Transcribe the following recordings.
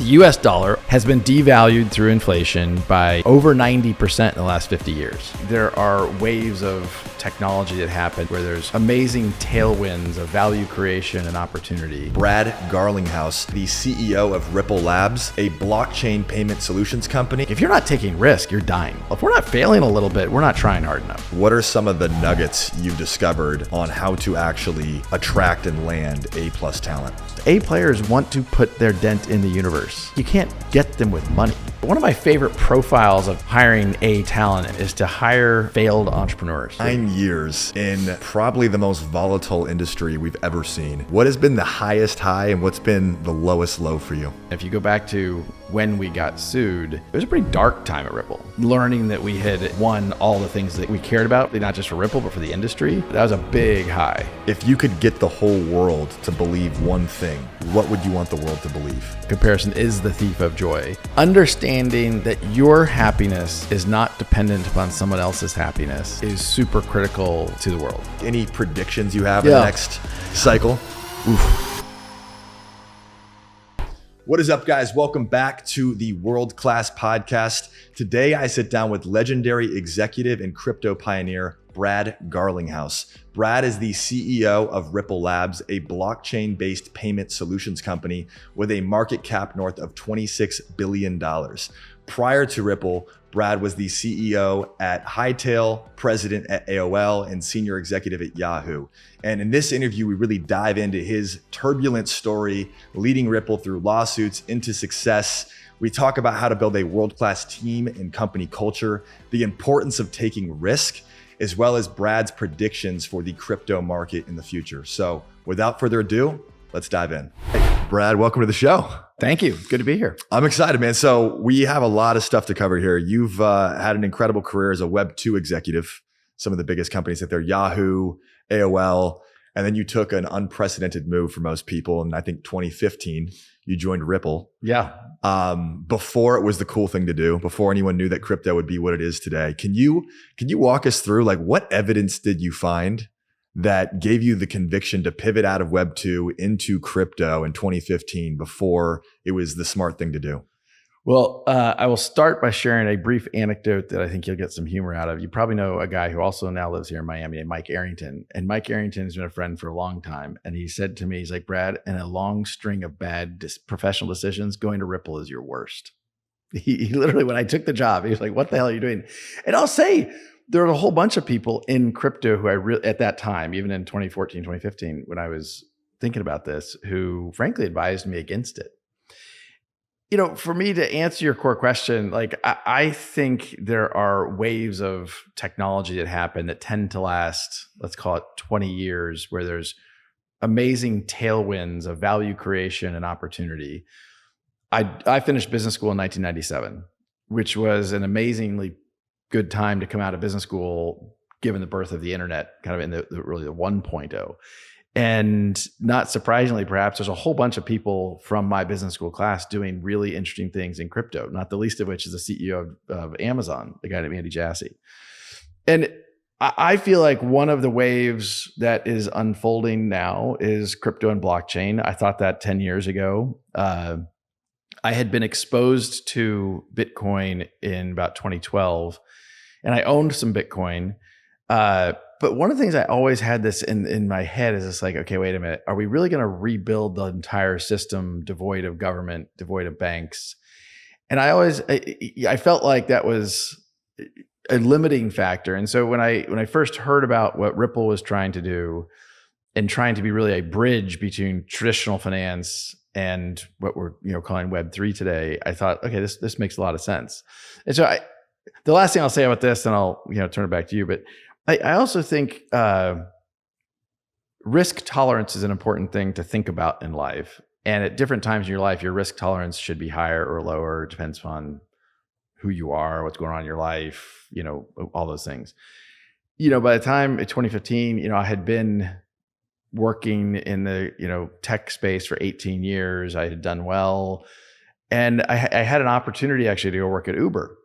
The US dollar has been devalued through inflation by over 90% in the last 50 years. There are waves of technology that happen where there's amazing tailwinds of value creation and opportunity. Brad Garlinghouse, the CEO of Ripple Labs, a blockchain payment solutions company. If you're not taking risk, you're dying. If we're not failing a little bit, we're not trying hard enough. What are some of the nuggets you've discovered on how to actually attract and land A+ talent? A players want to put their dent in the universe. You can't get them with money. One of my favorite profiles of hiring A talent is to hire failed entrepreneurs. 9 years in probably the most volatile industry we've ever seen. What has been the highest high and what's been the lowest low for you? If you go back to when we got sued, it was a pretty dark time at Ripple. Learning that we had won all the things that we cared about, not just for Ripple, but for the industry, that was a big high. If you could get the whole world to believe one thing, what would you want the world to believe? Comparison is the thief of joy. Understanding that your happiness is not dependent upon someone else's happiness is super critical to the world. Any predictions you have in the next cycle? Oof. What is up, guys? Welcome back to the World Class Podcast. Today, I sit down with legendary executive and crypto pioneer, Brad Garlinghouse. Brad is the CEO of Ripple Labs, a blockchain-based payment solutions company with a market cap north of $26 billion. Prior to Ripple, Brad was the CEO at Hightail, president at AOL, and senior executive at Yahoo. And in this interview, we really dive into his turbulent story, leading Ripple through lawsuits into success. We talk about how to build a world-class team and company culture, the importance of taking risk, as well as Brad's predictions for the crypto market in the future. So without further ado, let's dive in. Hey, Brad, welcome to the show. Thank you. Good to be here. I'm excited, man. So we have a lot of stuff to cover here. You've had an incredible career as a Web 2 executive, some of the biggest companies out there, Yahoo, AOL, and then you took an unprecedented move for most people. And I think 2015, you joined Ripple. Yeah. Before it was the cool thing to do, before anyone knew that crypto would be what it is today. Can you walk us through, like, what evidence did you find that gave you the conviction to pivot out of Web 2 into crypto in 2015 before it was the smart thing to do? Well, I will start by sharing a brief anecdote that I think you'll get some humor out of. You probably know a guy who also now lives here in Miami named Mike Arrington. And Mike Arrington has been a friend for a long time. And he said to me, he's like, Brad, in a long string of bad professional decisions, going to Ripple is your worst. He literally, when I took the job, he was like, what the hell are you doing? And I'll say, there are a whole bunch of people in crypto who at that time, even in 2014, 2015, when I was thinking about this, who frankly advised me against it. You know, for me to answer your core question, like I think there are waves of technology that happen that tend to last, let's call it 20 years, where there's amazing tailwinds of value creation and opportunity. I finished business school in 1997, which was an amazingly good time to come out of business school, given the birth of the internet, kind of in the really the 1.0. And not surprisingly, perhaps, there's a whole bunch of people from my business school class doing really interesting things in crypto, not the least of which is the CEO of Amazon, the guy named Andy Jassy. And I feel like one of the waves that is unfolding now is crypto and blockchain. I thought that 10 years ago. I had been exposed to Bitcoin in about 2012, and I owned some Bitcoin. But one of the things I always had this in my head is it's like, okay, wait a minute. Are we really going to rebuild the entire system devoid of government, devoid of banks? And I felt like that was a limiting factor. And so when I first heard about what Ripple was trying to do and trying to be really a bridge between traditional finance and what we're calling Web3 today, I thought, okay, this makes a lot of sense. And so the last thing I'll say about this, and I'll turn it back to you, but I also think risk tolerance is an important thing to think about in life. And at different times in your life, your risk tolerance should be higher or lower. It depends on who you are, what's going on in your life, all those things. By the time in 2015, I had been working in the tech space for 18 years. I had done well. And I had an opportunity actually to go work at Uber.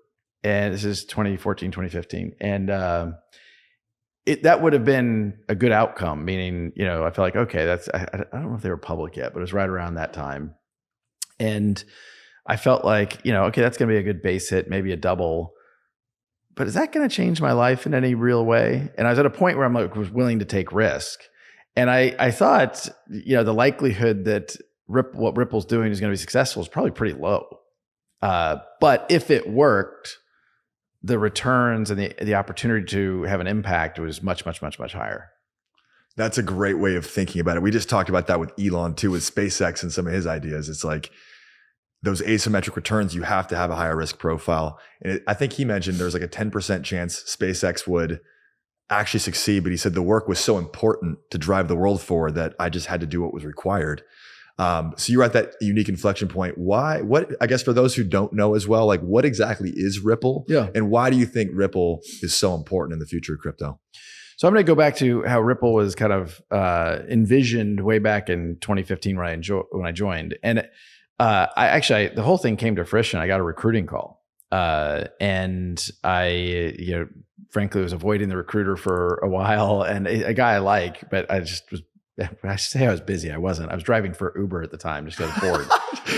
And this is 2014, 2015. And that would have been a good outcome, meaning, I felt like, okay, I don't know if they were public yet, but it was right around that time. And I felt like, okay, that's going to be a good base hit, maybe a double. But is that going to change my life in any real way? And I was at a point where was willing to take risk. And I thought, the likelihood that what Ripple's doing is going to be successful is probably pretty low. But if it worked, the returns and the opportunity to have an impact was much, much, much, much higher. That's a great way of thinking about it. We just talked about that with Elon too, with SpaceX and some of his ideas. It's like those asymmetric returns, you have to have a higher risk profile. And I think he mentioned there's like a 10% chance SpaceX would actually succeed, but he said the work was so important to drive the world forward that I just had to do what was required. So you're at that unique inflection point. I guess for those who don't know as well, like what exactly is Ripple? Yeah. And why do you think Ripple is so important in the future of crypto? So I'm going to go back to how Ripple was kind of envisioned way back in 2015 when I joined. And the whole thing came to fruition. I got a recruiting call. And I, frankly was avoiding the recruiter for a while, and a guy I like, but I say I was busy. I wasn't. I was driving for Uber at the time, just got bored.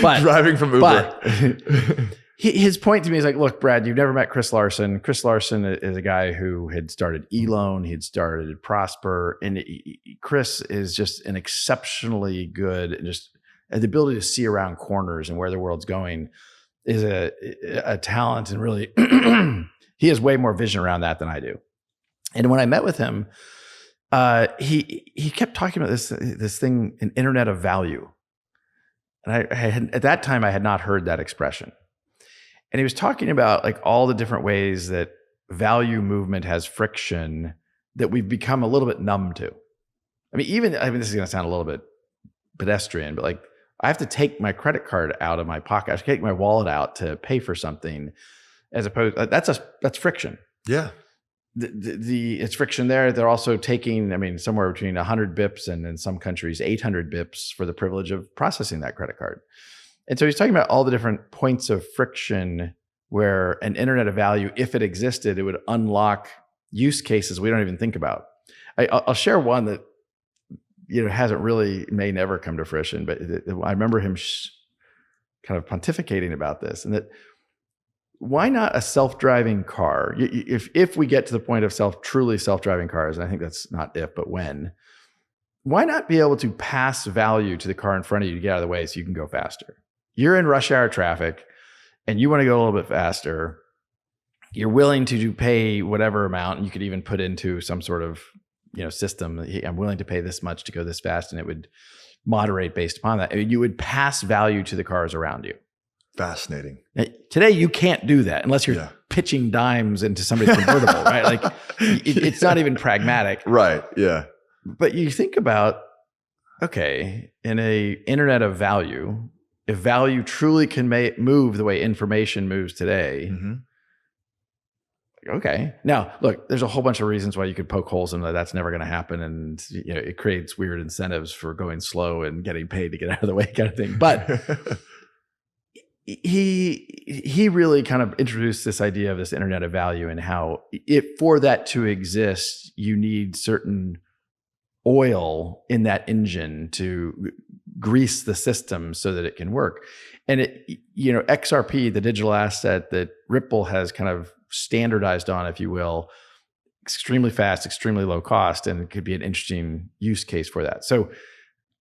But driving from Uber. But his point to me is like, look, Brad, you've never met Chris Larson. Chris Larson is a guy who had started eLoan. He'd started Prosper. And Chris is just an exceptionally good, and just the ability to see around corners and where the world's going is a talent. And really, he has way more vision around that than I do. And when I met with him, he kept talking about this thing, an internet of value. And I had, at that time, I had not heard that expression. And he was talking about like all the different ways that value movement has friction that we've become a little bit numb to. I mean, this is going to sound a little bit pedestrian, but like I have to take my credit card out of my pocket. I have to take my wallet out to pay for something, as opposed that's friction. Yeah. It's friction there. They're also taking, somewhere between 100 bips and in some countries 800 bips for the privilege of processing that credit card. And so he's talking about all the different points of friction where an internet of value, if it existed, it would unlock use cases we don't even think about. I'll share one that may never come to fruition, but I remember him kind of pontificating about this, and that why not a self-driving car? If we get to the point of truly self-driving cars, and I think that's not if, but when, why not be able to pass value to the car in front of you to get out of the way so you can go faster? You're in rush hour traffic and you want to go a little bit faster. You're willing to pay whatever amount, and you could even put into some sort of system. I'm willing to pay this much to go this fast, and it would moderate based upon that. You would pass value to the cars around you. Fascinating. Today, you can't do that unless you're pitching dimes into somebody's convertible, right? Like it's not even pragmatic. Right. Yeah. But you think about, okay, in a internet of value, if value truly can move the way information moves today, okay. Now, look, there's a whole bunch of reasons why you could poke holes in that. That's never going to happen. And it creates weird incentives for going slow and getting paid to get out of the way kind of thing. But he really kind of introduced this idea of this internet of value, and how for that to exist, you need certain oil in that engine to grease the system so that it can work. And XRP, the digital asset that Ripple has kind of standardized on, if you will, extremely fast, extremely low cost, and it could be an interesting use case for that. So,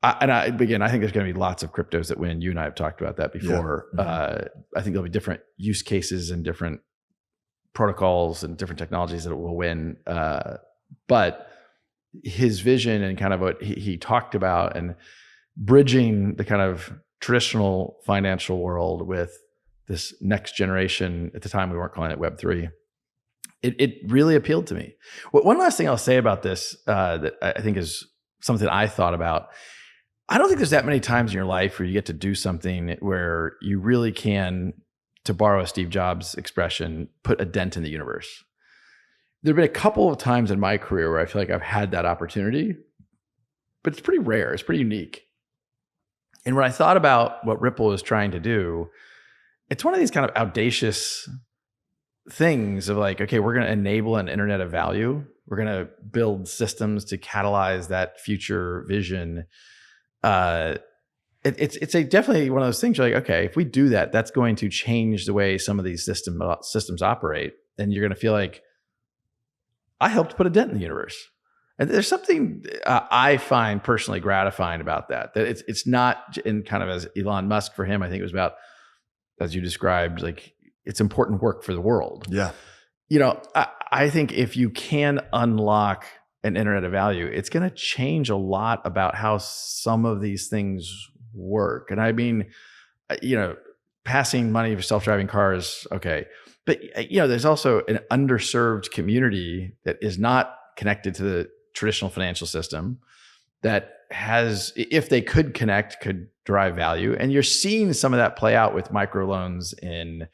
I think there's going to be lots of cryptos that win. You and I have talked about that before. Yeah. I think there'll be different use cases and different protocols and different technologies that will win. But his vision and kind of what he talked about, and bridging the kind of traditional financial world with this next generation, at the time we weren't calling it Web3, it really appealed to me. One last thing I'll say about this that I think is something I thought about. I don't think there's that many times in your life where you get to do something where you really can, to borrow a Steve Jobs expression, put a dent in the universe. There have been a couple of times in my career where I feel like I've had that opportunity, but it's pretty rare. It's pretty unique. And when I thought about what Ripple is trying to do, it's one of these kind of audacious things of like, okay, we're going to enable an internet of value. We're going to build systems to catalyze that future vision. it's definitely one of those things. You're like, okay, if we do that, that's going to change the way some of these systems operate, and you're going to feel like I helped put a dent in the universe. And there's something I find personally gratifying about that. That it's not in kind of as Elon Musk for him. I think it was about, as you described, like it's important work for the world. Yeah. I think if you can unlock an internet of value, it's going to change a lot about how some of these things work. And I mean, passing money for self-driving cars, okay. But, there's also an underserved community that is not connected to the traditional financial system that has, if they could connect, could derive value. And you're seeing some of that play out with microloans in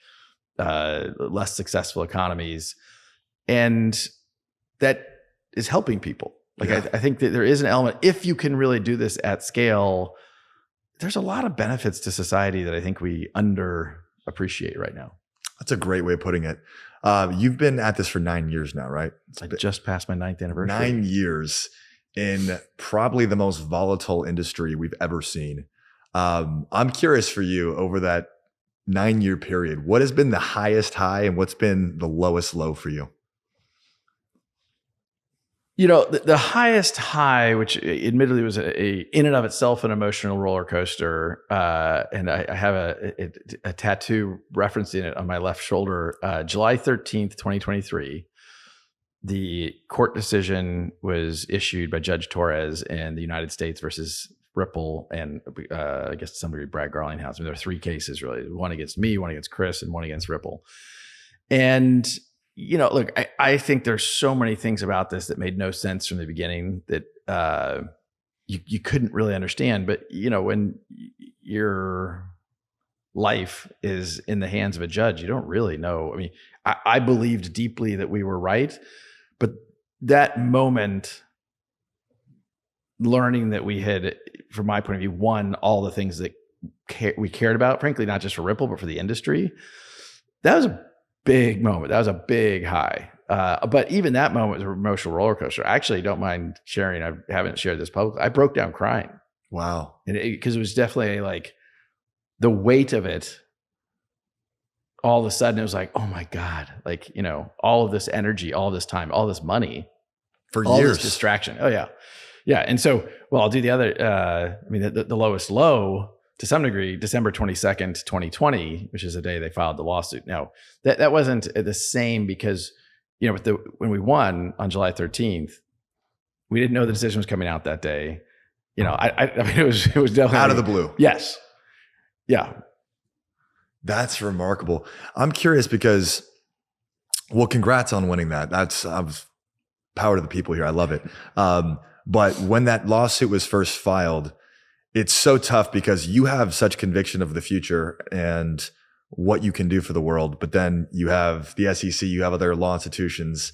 less successful economies. And that is helping people. Like, yeah. I think that there is an element, if you can really do this at scale, there's a lot of benefits to society that I think we underappreciate right now. That's a great way of putting it. You've been at this for 9 years now, right? I just passed my 9th anniversary. 9 years in probably the most volatile industry we've ever seen. I'm curious for you, over that 9-year period, what has been the highest high and what's been the lowest low for you? The highest high, which admittedly was in and of itself an emotional roller coaster, and I have a tattoo referencing it on my left shoulder. July 13th, 2023, the court decision was issued by Judge Torres in the United States versus Ripple, and I guess to some degree Brad Garlinghouse. I mean, there are 3 cases really: one against me, one against Chris, and one against Ripple. And look, I think there's so many things about this that made no sense from the beginning that you couldn't really understand. But, when your life is in the hands of a judge, you don't really know. I mean, I believed deeply that we were right, but that moment, learning that we had, from my point of view, won all the things that we cared about, frankly, not just for Ripple, but for the industry, that was a big moment. That was a big high. But even that moment was an emotional roller coaster. I actually don't mind sharing. I haven't shared this publicly. I broke down crying. Wow. Because it was definitely like the weight of it. All of a sudden it was like, oh my God, like, all of this energy, all this time, all this money for all years, this distraction. Oh yeah. Yeah. And so, I'll do the other, the lowest low, to some degree, December 22nd, 2020, which is the day they filed the lawsuit. Now, that wasn't the same because, when we won on July 13th, we didn't know the decision was coming out that day. I mean, it was definitely out of the blue. Yes. Yeah. That's remarkable. I'm curious because, well, congrats on winning that. I'm power to the people here. I love it. But when that lawsuit was first filed, it's so tough because you have such conviction of the future and what you can do for the world. But then you have the SEC, you have other law institutions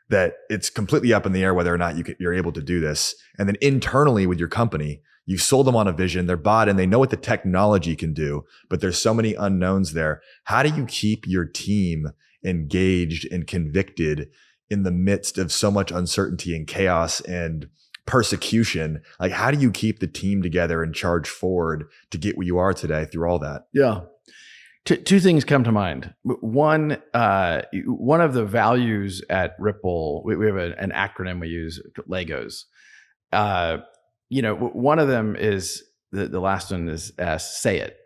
that it's completely up in the air whether or not you're able to do this. And then internally with your company, you've sold them on a vision, they're bought in, they know what the technology can do, but there's so many unknowns there. How do you keep your team engaged and convicted in the midst of so much uncertainty and chaos and persecution? Like, how do you keep the team together and charge forward to get where you are today through all that? Yeah. Two things come to mind. One of the values at Ripple, we have an acronym we use, Legos. One of them is, the last one is say it.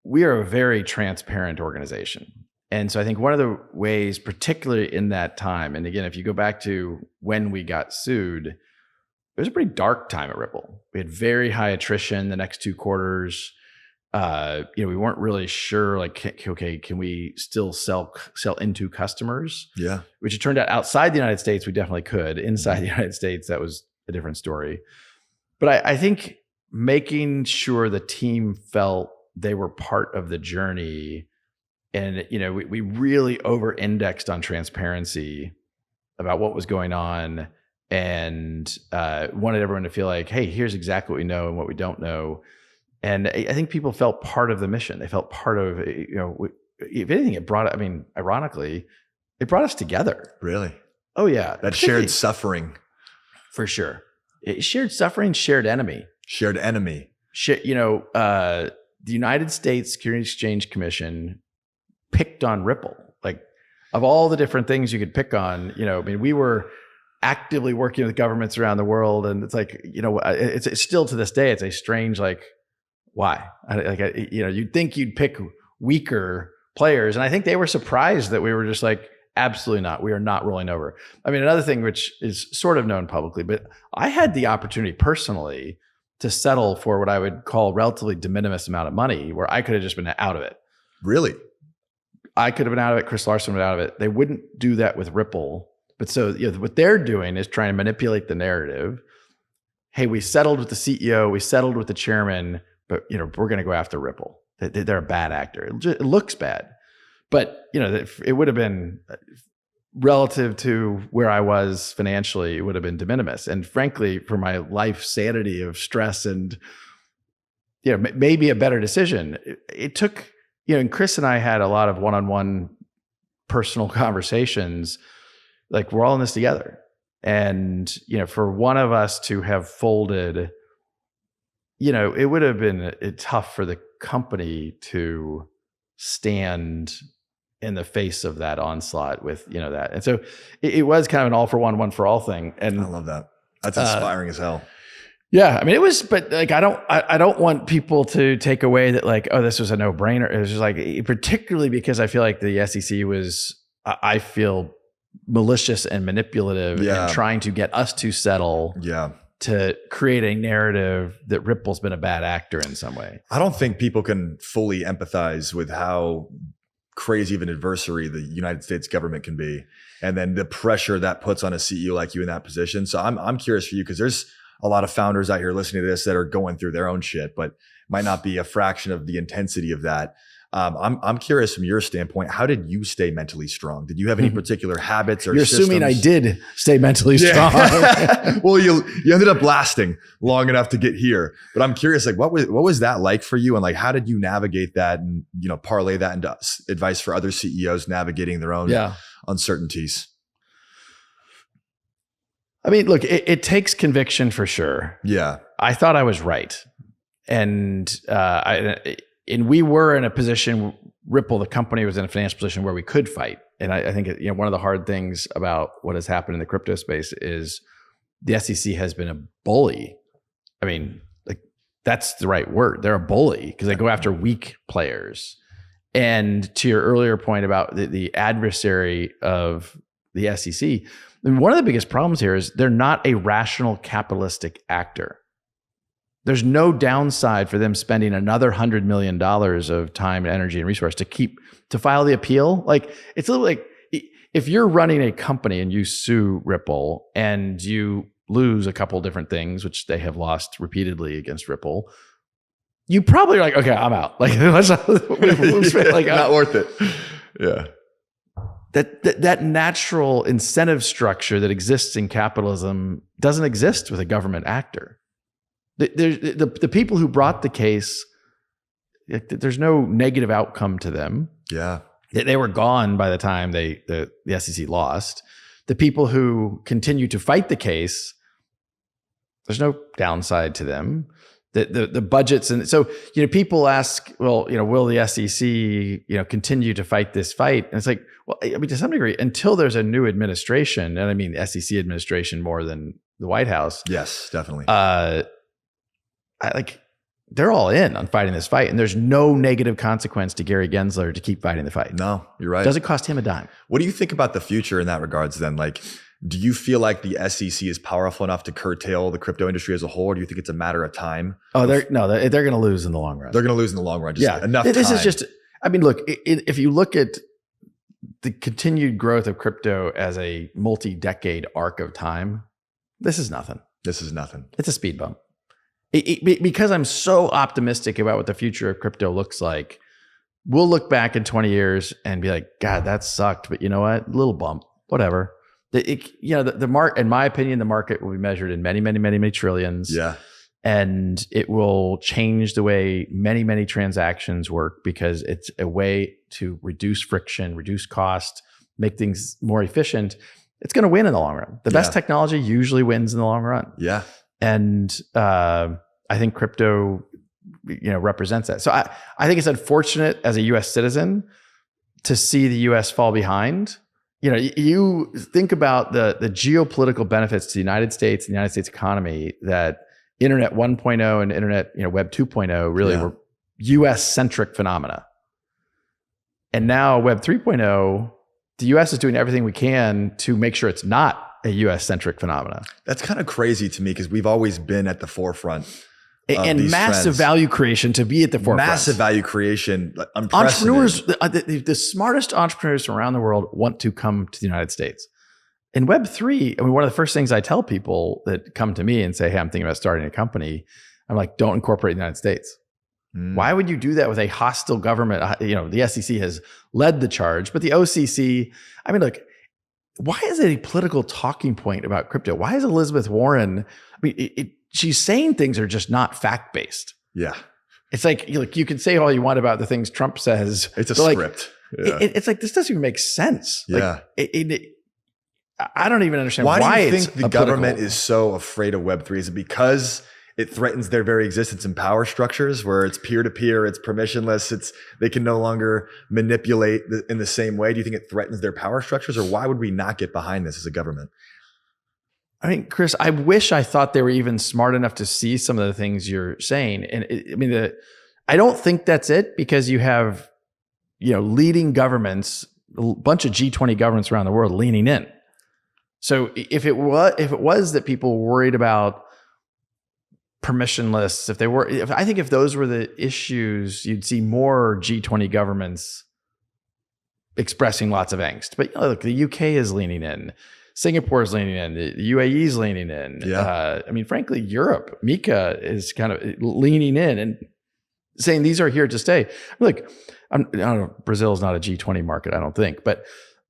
We are a very transparent organization. And so I think one of the ways, particularly in that time, and again, if you go back to when we got sued, it was a pretty dark time at Ripple. We had very high attrition the next 2 quarters. We weren't really sure, like, okay, can we still sell into customers? Yeah. Which it turned out outside the United States, we definitely could. Inside the United States, that was a different story. But I think making sure the team felt they were part of the journey, and, we really over-indexed on transparency about what was going on, and wanted everyone to feel like, hey, here's exactly what we know and what we don't know. And I think people felt part of the mission. They felt part of, if anything, ironically, it brought us together. Really? Oh yeah. That shared suffering. For sure. Shared suffering, shared enemy. Shared enemy. the United States Securities Exchange Commission picked on Ripple. Like, of all the different things you could pick on, we were actively working with governments around the world, and it's like, it's still to this day, it's a strange, like, why? You'd think you'd pick weaker players, and I think they were surprised that we were just like, absolutely not. We are not rolling over. I mean, another thing which is sort of known publicly, but I had the opportunity personally to settle for what I would call relatively de minimis amount of money, where I could have just been out of it. Really? I could have been out of it. Chris Larson was out of it. They wouldn't do that with Ripple. But so what they're doing is trying to manipulate the narrative. Hey, we settled with the CEO. We settled with the chairman, but we're going to go after Ripple. They're a bad actor. It looks bad, but it would have been relative to where I was financially. It would have been de minimis. And frankly, for my life sanity of stress and maybe a better decision, it took. And Chris and I had a lot of one-on-one personal conversations. Like, we're all in this together. And, for one of us to have folded, it would have been tough for the company to stand in the face of that onslaught with, that. And so it was kind of an all for one for all thing. And I love that. That's inspiring as hell. Yeah. I mean, it was, but like, I don't want people to take away that like, oh, this was a no brainer. It was just like, particularly because I feel like the SEC was, I feel, malicious and manipulative and trying to get us to settle to create a narrative that Ripple's been a bad actor in some way. I don't think people can fully empathize with how crazy of an adversary the United States government can be, and then the pressure that puts on a CEO like you in that position. So I'm curious for you, because there's a lot of founders out here listening to this that are going through their own shit, but might not be a fraction of the intensity of that. I'm curious from your standpoint, how did you stay mentally strong? Did you have any particular habits or You're systems? Assuming I did stay mentally strong. Well, you ended up lasting long enough to get here, but I'm curious, like, what was that like for you? And like, how did you navigate that and, parlay that into advice for other CEOs navigating their own uncertainties? I mean, look, it takes conviction for sure. Yeah. I thought I was right. And we were in a position, Ripple, the company, was in a financial position where we could fight. And I think one of the hard things about what has happened in the crypto space is the SEC has been a bully. I mean, like, that's the right word. They're a bully because they go after weak players. And to your earlier point about the adversary of the SEC, I mean, one of the biggest problems here is they're not a rational capitalistic actor. There's no downside for them spending another $100 million of time, energy, and resource to file the appeal. Like, it's a little like if you're running a company and you sue Ripple and you lose a couple different things, which they have lost repeatedly against Ripple, you probably are like, okay, I'm out. Like, let's not worth it. Yeah. That natural incentive structure that exists in capitalism doesn't exist with a government actor. The people who brought the case, there's no negative outcome to them. Yeah. They were gone by the time the SEC lost. The people who continue to fight the case, there's no downside to them. The budgets, and so people ask, well, will the SEC continue to fight this fight? And it's like, well, I mean, to some degree, until there's a new administration, and I mean the SEC administration more than the White House. Yes, definitely. They're all in on fighting this fight, and there's no negative consequence to Gary Gensler to keep fighting the fight. No, you're right. Doesn't cost him a dime. What do you think about the future in that regards then? Like, do you feel like the SEC is powerful enough to curtail the crypto industry as a whole, or do you think it's a matter of time? Oh, they're going to lose in the long run. They're going to lose in the long run. Just enough this time. Is just, I mean, look, if you look at the continued growth of crypto as a multi-decade arc of time, this is nothing. This is nothing. It's a speed bump. Because I'm so optimistic about what the future of crypto looks like, we'll look back in 20 years and be like, God, that sucked. But you know what? Little bump, whatever. The market, in my opinion, the market will be measured in many, many, many, many trillions. Yeah. And it will change the way many, many transactions work, because it's a way to reduce friction, reduce cost, make things more efficient. It's going to win in the long run. The best technology usually wins in the long run. Yeah. And I think crypto represents that. So I think it's unfortunate as a U.S. citizen to see the U.S. fall behind. You think about the geopolitical benefits to the United States and the United States economy that Internet 1.0 and Internet, Web 2.0 really were U.S.-centric phenomena. And now Web 3.0, the U.S. is doing everything we can to make sure it's not a U.S.-centric phenomena. That's kind of crazy to me because we've always been at the forefront. And massive trends. Value creation to be at the forefront. Massive value creation. Entrepreneurs, the smartest entrepreneurs from around the world want to come to the United States. In Web3, one of the first things I tell people that come to me and say, hey, I'm thinking about starting a company, I'm like, don't incorporate the United States. Why would you do that with a hostile government? The SEC has led the charge, but the OCC, why is it a political talking point about crypto? Why is Elizabeth Warren, she's saying things are just not fact-based. Yeah. It's like you can say all you want about the things Trump says. It's a script. It's like, this doesn't even make sense. Yeah. I don't even understand why do you think the government is so afraid of Web3? Is it because it threatens their very existence in power structures where it's peer-to-peer, it's permissionless, they can no longer manipulate in the same way? Do you think it threatens their power structures, or why would we not get behind this as a government? Chris, I wish I thought they were even smart enough to see some of the things you're saying. And I don't think that's it, because you have, leading governments, a bunch of G20 governments around the world leaning in. So if it was that people were worried about permissionless, I think if those were the issues, you'd see more G20 governments expressing lots of angst. But look, the UK is leaning in. Singapore is leaning in. The UAE is leaning in. Yeah. Frankly, Europe, Mika is kind of leaning in and saying these are here to stay. Look, I don't know, Brazil is not a G20 market, I don't think, but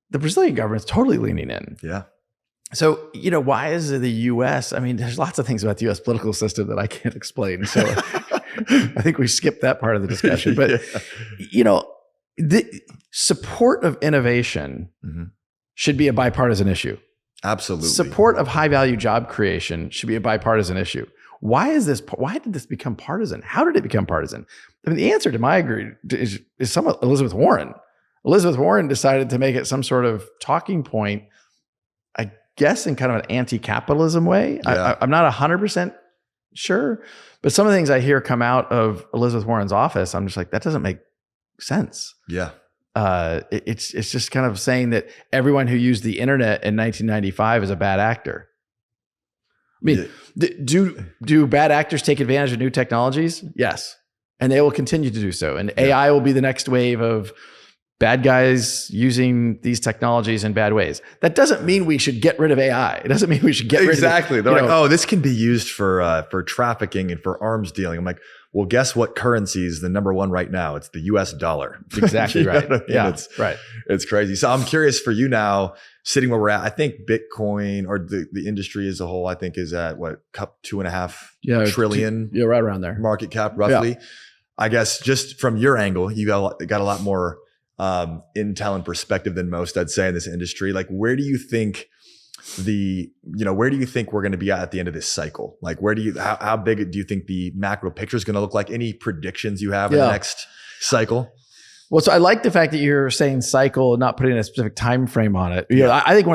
the Brazilian government is totally leaning in. Yeah. So, why is it the U.S.? There's lots of things about the U.S. political system that I can't explain. So I think we skipped that part of the discussion. But, the support of innovation should be a bipartisan issue. Absolutely. Support of high value job creation should be a bipartisan issue. Why did this become partisan? How did it become partisan? The answer to my degree is somewhat Elizabeth Warren. Elizabeth Warren decided to make it some sort of talking point, I guess in kind of an anti-capitalism way. Yeah. I'm not 100% sure, but some of the things I hear come out of Elizabeth Warren's office, I'm just like, that doesn't make sense. Yeah. It's just kind of saying that everyone who used the internet in 1995 is a bad actor. Do bad actors take advantage of new technologies? Yes. And they will continue to do so. And AI will be the next wave of bad guys using these technologies in bad ways. That doesn't mean we should get rid of AI. It doesn't mean we should get rid of it. Exactly. They're like, oh, this can be used for trafficking and for arms dealing. I'm like, well, guess what currency is the number one right now? It's the US dollar. Exactly right. Yeah, right. It's crazy. So I'm curious for you now, sitting where we're at. I think Bitcoin or the industry as a whole, I think is at what, $2.5 trillion right around there market cap roughly. Yeah. I guess just from your angle, you got a lot more intel and perspective than most, I'd say, in this industry. Like, where do you think we're going to be at the end of this cycle? Like, how big do you think the macro picture is going to look like? Any predictions you have in the next cycle? Well, so I like the fact that you're saying cycle and not putting a specific time frame on it. I think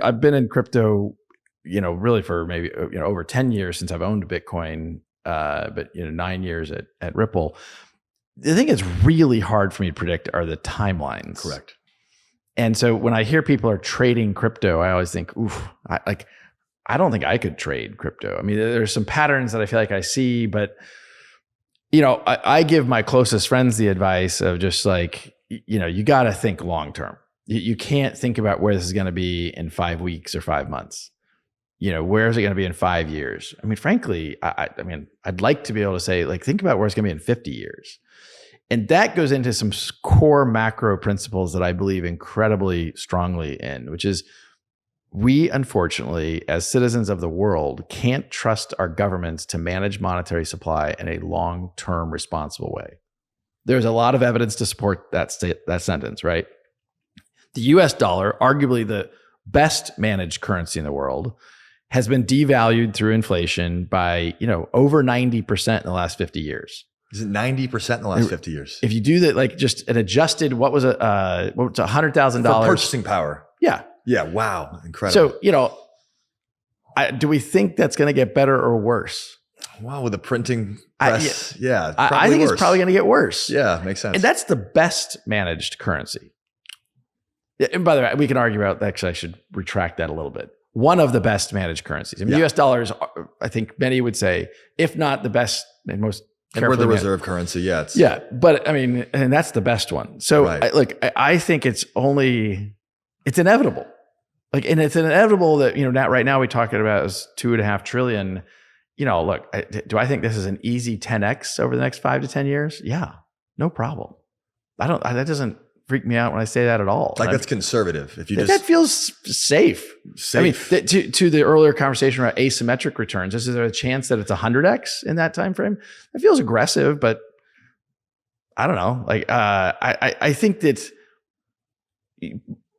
I've been in crypto, really for maybe, over 10 years since I've owned Bitcoin, but 9 years at Ripple. The thing that's really hard for me to predict are the timelines. Correct. And so when I hear people are trading crypto, I always think, I don't think I could trade crypto. There's some patterns that I feel like I see, but I give my closest friends the advice of just like, you got to think long term. You can't think about where this is going to be in 5 weeks or 5 months. Where is it going to be in 5 years? Frankly, I'd like to be able to say, like, think about where it's going to be in 50 years. And that goes into some core macro principles that I believe incredibly strongly in, which is we, unfortunately, as citizens of the world, can't trust our governments to manage monetary supply in a long-term responsible way. There's a lot of evidence to support that sentence, right? The US dollar, arguably the best managed currency in the world, has been devalued through inflation by, over 90% in the last 50 years. Is it 90% in the last 50 years? If you do that, like just an adjusted, what was it? What was $100,000 for purchasing power? Yeah. Yeah. Wow. Incredible. So, do we think that's going to get better or worse? Wow. With the printing press. I think it's probably going to get worse. Yeah. Makes sense. And that's the best managed currency. And by the way, we can argue about that. Actually, I should retract that a little bit. One of the best managed currencies. I mean, US dollars, I think many would say, if not the best and most and we're the reserve currency. Yeah. But I mean, and that's the best one. So I think it's inevitable. Like, and it's inevitable that, right now we talking about is $2.5 trillion. Look, do I think this is an easy 10x over the next 5 to 10 years? Yeah, no problem. That doesn't freak me out when I say that at all. Like, that's conservative. If you that feels safe. I mean, to the earlier conversation about asymmetric returns, is there a chance that it's 100x in that time frame? That feels aggressive, but I don't know. Like, I think that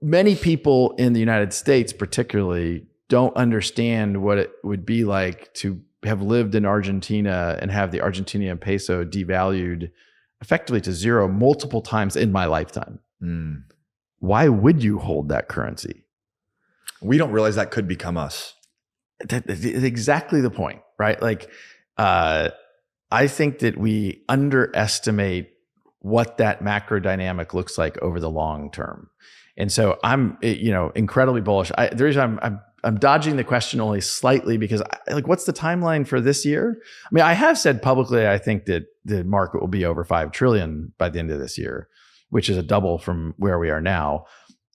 many people in the United States, particularly, don't understand what it would be like to have lived in Argentina and have the Argentinian peso devalued effectively to zero multiple times in my lifetime. Why would you hold that currency? We don't realize that could become us. That's exactly the point, right? Like, I think that we underestimate what that macro dynamic looks like over the long term. And so I'm, incredibly bullish. The reason I'm dodging the question only slightly because what's the timeline for this year? I mean, I have said publicly, I think that the market will be over 5 trillion by the end of this year, which is a double from where we are now.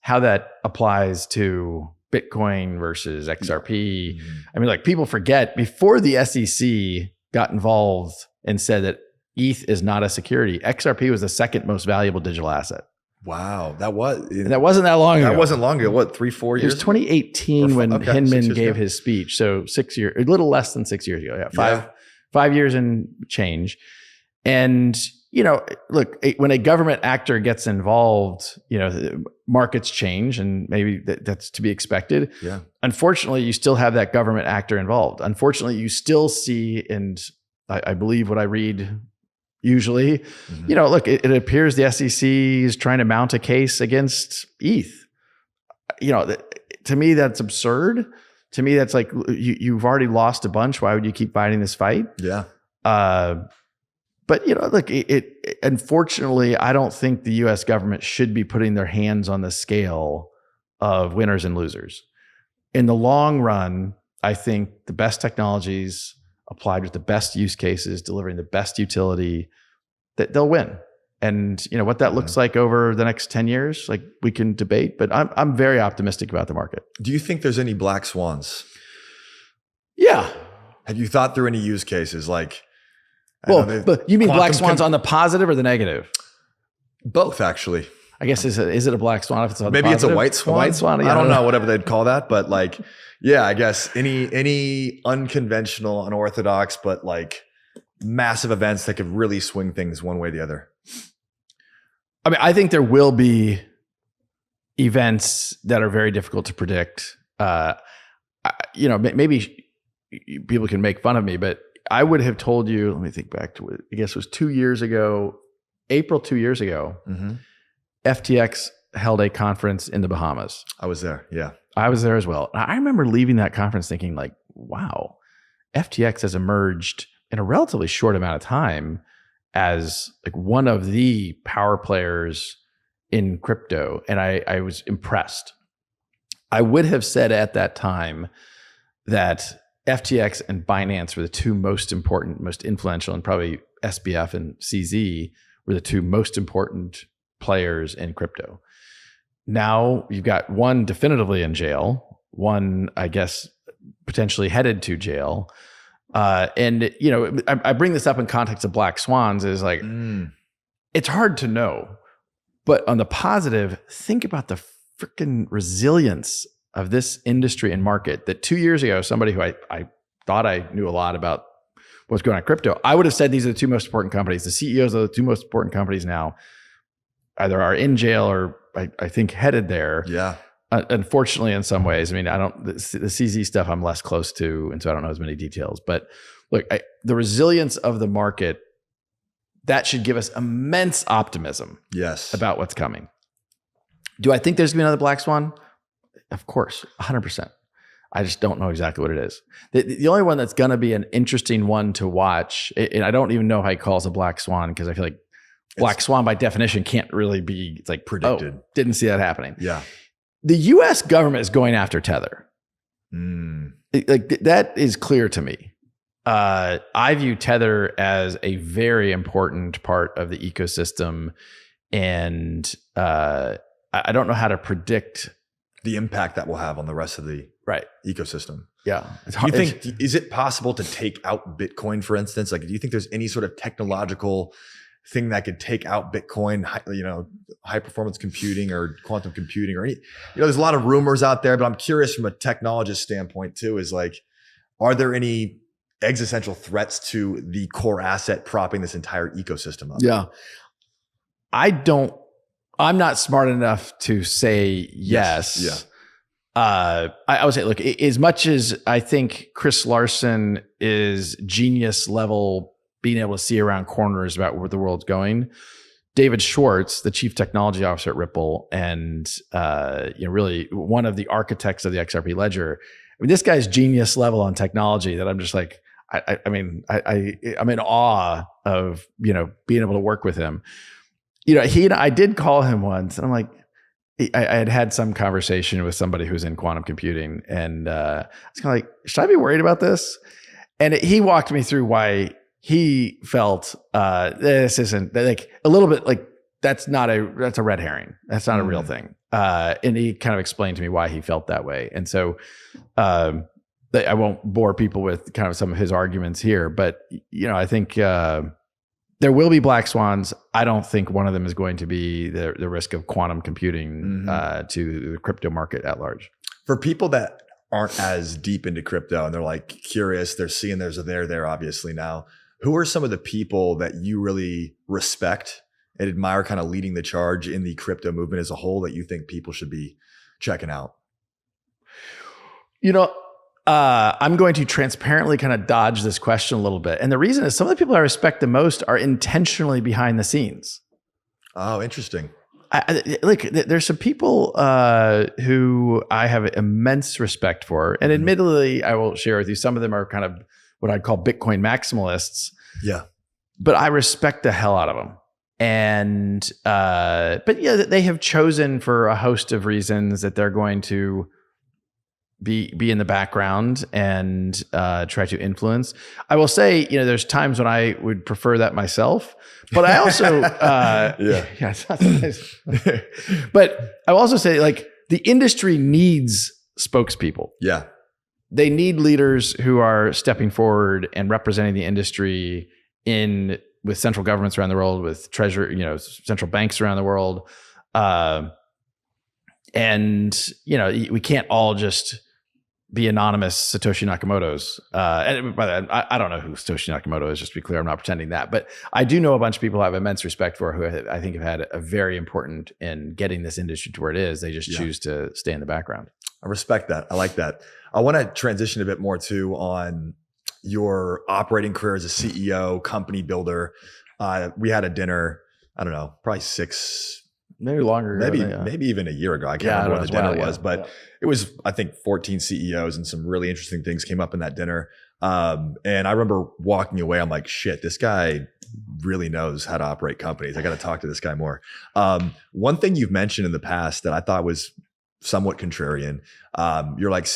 How that applies to Bitcoin versus XRP. I mean, people forget before the SEC got involved and said that ETH is not a security, XRP was the second most valuable digital asset. Wow. That wasn't that long ago. That wasn't long ago. What, 3-4 years? It was 2018 when Hinman gave his speech. So 6 years, a little less than 6 years ago. Yeah. 5 years and change. And, look, when a government actor gets involved, markets change, and maybe that's to be expected. Yeah. Unfortunately, you still have that government actor involved. Unfortunately, you still see, and I believe what I read usually, look, it appears the SEC is trying to mount a case against ETH. To me, that's absurd. To me, that's like, you've already lost a bunch. Why would you keep fighting this fight? Yeah. But look, unfortunately, I don't think the U.S. government should be putting their hands on the scale of winners and losers. In the long run, I think the best technologies applied with the best use cases, delivering the best utility, that they'll win. And what that looks like over the next 10 years, we can debate, but I'm very optimistic about the market. Do you think there's any black swans? Yeah. Have you thought through any use cases? But you mean black swans on the positive or the negative? Both, actually. I guess is it a black swan if it's on maybe the it's a white swan? A white swan? Yeah, I don't know, whatever they'd call that, but I guess any unconventional, unorthodox, but massive events that could really swing things one way or the other. I mean, I think there will be events that are very difficult to predict. Maybe people can make fun of me, but I would have told you, let me think back to it. I guess it was 2 years ago, April 2 years ago, FTX held a conference in the Bahamas. I was there. Yeah. I was there as well. I remember leaving that conference thinking wow, FTX has emerged in a relatively short amount of time as one of the power players in crypto. And I was impressed. I would have said at that time that FTX and Binance were the two most important, most influential, and probably SBF and CZ were the two most important players in crypto. Now you've got one definitively in jail, one, I guess, potentially headed to jail. And I bring this up in context of black swans is it's hard to know, but on the positive, think about the freaking resilience of this industry and market that 2 years ago, somebody who I thought I knew a lot about what's going on in crypto, I would have said these are the two most important companies. The CEOs of the two most important companies now either are in jail or I think headed there. Yeah. Unfortunately, in some ways, I mean, the CZ stuff I'm less close to, and so I don't know as many details. But look, the resilience of the market that should give us immense optimism Yes. about what's coming. Do I think there's going to be another black swan? Of course, 100%. I just don't know exactly what it is. The only one that's going to be an interesting one to watch, and I don't even know how he calls a black swan, because I feel like black swan by definition can't really be, it's like predicted. Oh, didn't see that happening. Yeah. The US government is going after Tether. Like that is clear to me. I view Tether as a very important part of the ecosystem, and I don't know how to predict the impact that will have on the rest of the ecosystem. Yeah. It's hard. Do you think, is it possible to take out Bitcoin, for instance? Like, do you think there's any sort of technological thing that could take out Bitcoin, high performance computing or quantum computing or any, there's a lot of rumors out there, but I'm curious from a technologist standpoint too, is like, are there any existential threats to the core asset propping this entire ecosystem up? Yeah. I'm not smart enough to say yes. Yeah. I would say, look, as much as I think Chris Larson is genius level, being able to see around corners about where the world's going, David Schwartz, the chief technology officer at Ripple, and really one of the architects of the XRP ledger. I mean, this guy's genius level on technology that I'm just like, I'm in awe of being able to work with him. I did call him once, and I'm like, I had some conversation with somebody who's in quantum computing, and I was kind of like, should I be worried about this? And he walked me through why he felt this isn't like a little bit like that's a red herring. That's not a real thing. And he kind of explained to me why he felt that way. And so I won't bore people with kind of some of his arguments here, but I think there will be black swans. I don't think one of them is going to be the risk of quantum computing to the crypto market at large. For people that aren't as deep into crypto and they're like curious, they're seeing there's a there obviously now. Who are some of the people that you really respect and admire kind of leading the charge in the crypto movement as a whole that you think people should be checking out? I'm going to transparently kind of dodge this question a little bit. And the reason is some of the people I respect the most are intentionally behind the scenes. Oh, interesting. There's some people who I have immense respect for. And admittedly, I will share with you, some of them are kind of what I'd call Bitcoin maximalists. Yeah. But I respect the hell out of them. And, but yeah, they have chosen for a host of reasons that they're going to be in the background and try to influence. I will say, there's times when I would prefer that myself, but I also, it's not so nice. But I will also say, like, the industry needs spokespeople. Yeah. They need leaders who are stepping forward and representing the industry with central governments around the world, with central banks around the world. And we can't all just be anonymous Satoshi Nakamoto's. And by the way, I don't know who Satoshi Nakamoto is, just to be clear. I'm not pretending that. But I do know a bunch of people I have immense respect for who I think have had a very important in getting this industry to where it is. They just choose to stay in the background. I respect that. I like that. I want to transition a bit more too on your operating career as a CEO, company builder. We had a dinner, I don't know, probably maybe longer ago, maybe even a year ago. I can't remember what the dinner was, but it was, I think, 14 CEOs, and some really interesting things came up in that dinner. And I remember walking away, I'm like, shit, this guy really knows how to operate companies. I got to talk to this guy more. One thing you've mentioned in the past that I thought was somewhat contrarian. You're like,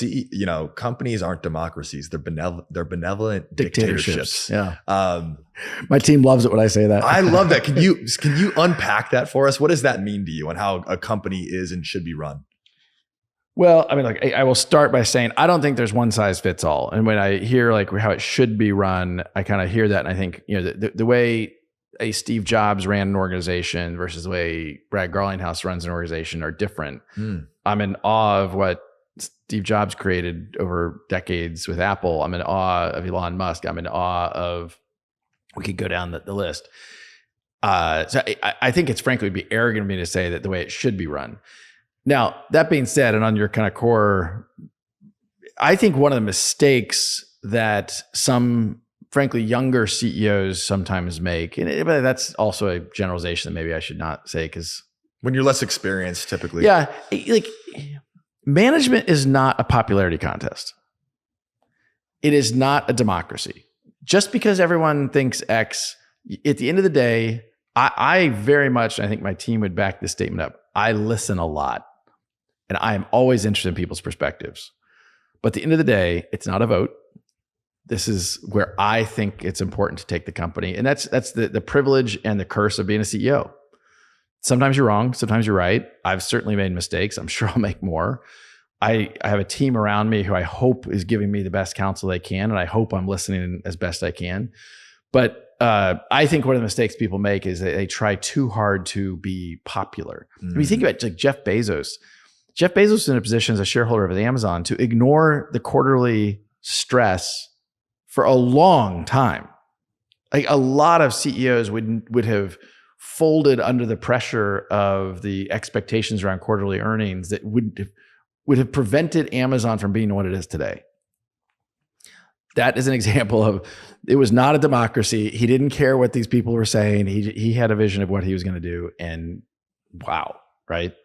companies aren't democracies. They're benevolent dictatorships. Yeah. My team loves it when I say that. I love that. Can you unpack that for us? What does that mean to you, and how a company is and should be run? Well, I mean, I will start by saying, I don't think there's one size fits all. And when I hear like how it should be run, I kind of hear that. And I think, the way a Steve Jobs ran an organization versus the way Brad Garlinghouse runs an organization are different. I'm in awe of what Steve Jobs created over decades with Apple. I'm in awe of Elon Musk. I'm in awe of, we could go down the list. So I think it's frankly would be arrogant of me to say that the way it should be run. Now, that being said, and on your kind of core, I think one of the mistakes that some frankly, younger CEOs sometimes make. But that's also a generalization that maybe I should not say, because when you're less experienced, typically. Yeah. Like, management is not a popularity contest. It is not a democracy. Just because everyone thinks X, at the end of the day, I very much, I think my team would back this statement up. I listen a lot, and I am always interested in people's perspectives. But at the end of the day, it's not a vote. This is where I think it's important to take the company. And that's the privilege and the curse of being a CEO. Sometimes you're wrong. Sometimes you're right. I've certainly made mistakes. I'm sure I'll make more. I have a team around me who I hope is giving me the best counsel they can. And I hope I'm listening as best I can. But I think one of the mistakes people make is they try too hard to be popular. I mean, think about like Jeff Bezos. Jeff Bezos is in a position as a shareholder of Amazon to ignore the quarterly stress for a long time. Like a lot of CEOs would have folded under the pressure of the expectations around quarterly earnings that would have prevented Amazon from being what it is today. That is an example of, it was not a democracy. He didn't care what these people were saying. He had a vision of what he was going to do, and wow, right?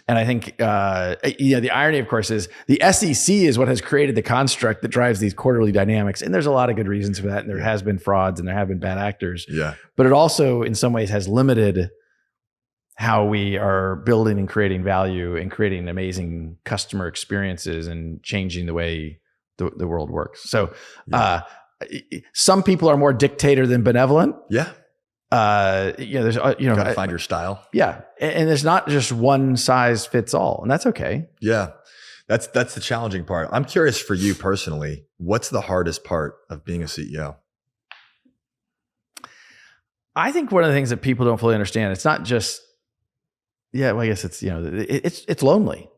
And I think the irony, of course, is the SEC is what has created the construct that drives these quarterly dynamics, and there's a lot of good reasons for that. And there has been frauds, and there have been bad actors. Yeah, but it also, in some ways, has limited how we are building and creating value and creating amazing customer experiences and changing the way the world works. So some people are more dictator than benevolent. Yeah. There's, gotta find your style. Yeah. And there's not just one size fits all, and that's okay. Yeah. That's the challenging part. I'm curious for you personally, what's the hardest part of being a CEO? I think one of the things that people don't fully understand, it's not just, I guess it's, it's lonely.